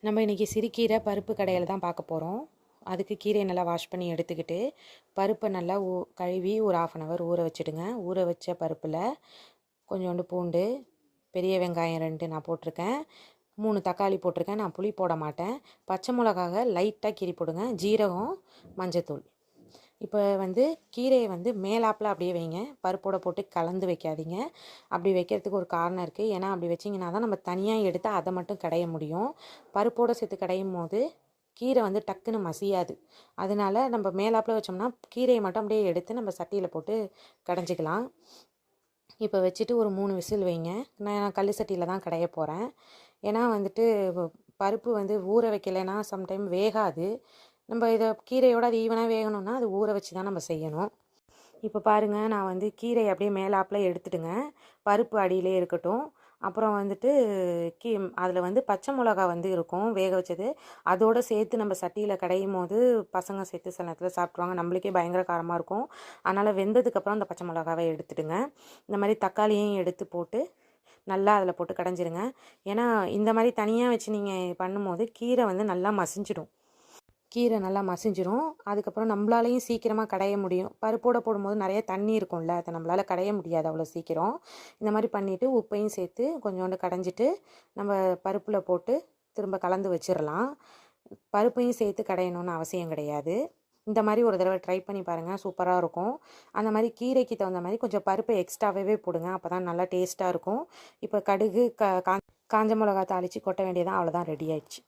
நம்ம இன்றைக்கி சிறுகீரை பருப்பு கடையில் தான் பார்க்க போகிறோம். அதுக்கு கீரையை நல்லா வாஷ் பண்ணி எடுத்துக்கிட்டு பருப்பை நல்லா கழுவி ஒரு 1/2 hour ஊற வச்சுடுங்க. ஊற வச்ச பருப்பில் கொஞ்சோண்டு பூண்டு, பெரிய வெங்காயம் 2 நான் போட்டிருக்கேன், 3 தக்காளி போட்டிருக்கேன். நான் புளி போட மாட்டேன். பச்சை மிளகாக லைட்டாக கீறி போடுங்க, ஜீரகம், மஞ்சத்தூள். இப்போ கீரையை மேலாப்பில் அப்படியே வைங்க, பருப்போடு போட்டு கலந்து வைக்காதீங்க. அப்படி வைக்கிறதுக்கு ஒரு காரணம் இருக்குது. ஏன்னா அப்படி வச்சிங்கன்னா தான் நம்ம தனியாக எடுத்து அதை மட்டும் கடைய முடியும். பருப்போடு சேர்த்து கடையும் போது கீரை டக்குன்னு மசியாது. அதனால நம்ம மேலாப்பில் வச்சோம்னா கீரையை மட்டும் அப்படியே எடுத்து நம்ம சட்டியில் போட்டு கடைஞ்சிக்கலாம். இப்போ வச்சுட்டு ஒரு 3 விசில் வைங்க. நான் கல் சட்டியில் தான் கடைய போகிறேன். ஏன்னா பருப்பு ஊற வைக்கலைன்னா சம்டைம் வேகாது. நம்ம இதை கீரையோடு அது ஈவனாக வேகணும்னா அது ஊற வச்சு தான் நம்ம செய்யணும். இப்போ பாருங்கள், நான் கீரை அப்படியே மேலாப்பில் எடுத்துட்டுங்க, பருப்பு அடியிலே இருக்கட்டும். அப்புறம் அதில் பச்சை மிளகா இருக்கும் வேக வச்சது, அதோடு சேர்த்து நம்ம சட்டியில் கடையும் போது பசங்க சேர்த்து சில நேரத்தில் சாப்பிட்ருவாங்க. நம்மளுக்கே பயங்கர காரமாக இருக்கும். அதனால் வெந்ததுக்கப்புறம் அந்த பச்சை மிளகாவை எடுத்துடுங்க. இந்த மாதிரி தக்காளியும் எடுத்து போட்டு நல்லா அதில் போட்டு கடைஞ்சிருங்க. ஏன்னா இந்த மாதிரி தனியாக வச்சு நீங்கள் பண்ணும்போது கீரை நல்லா மசிஞ்சிடும். கீரை நல்லா மசிஞ்சிரும். அதுக்கப்புறம் நம்மளாலையும் சீக்கிரமாக கடைய முடியும். பருப்போடு போடும்போது நிறைய தண்ணி இருக்கும்ல, அதை நம்மளால் கடைய முடியாது அவ்வளோ சீக்கிரம். இந்த மாதிரி பண்ணிவிட்டு உப்பையும் சேர்த்து கொஞ்சோண்டு கடைஞ்சிட்டு நம்ம பருப்பில் போட்டு திரும்ப கலந்து வச்சிடலாம். பருப்பையும் சேர்த்து கடையணும்னு அவசியம் கிடையாது. இந்த மாதிரி ஒரு தடவை ட்ரை பண்ணி பாருங்கள், சூப்பராக இருக்கும். அந்த மாதிரி கீரைக்கு தகுந்த மாதிரி கொஞ்சம் பருப்பை எக்ஸ்ட்ராவே போடுங்க, அப்போ தான் நல்லா டேஸ்ட்டாக இருக்கும். இப்போ கடுகு காஞ்ச மிளகா தாளித்து கொட்ட வேண்டியதான், அவ்வளோதான், ரெடி ஆயிடுச்சு.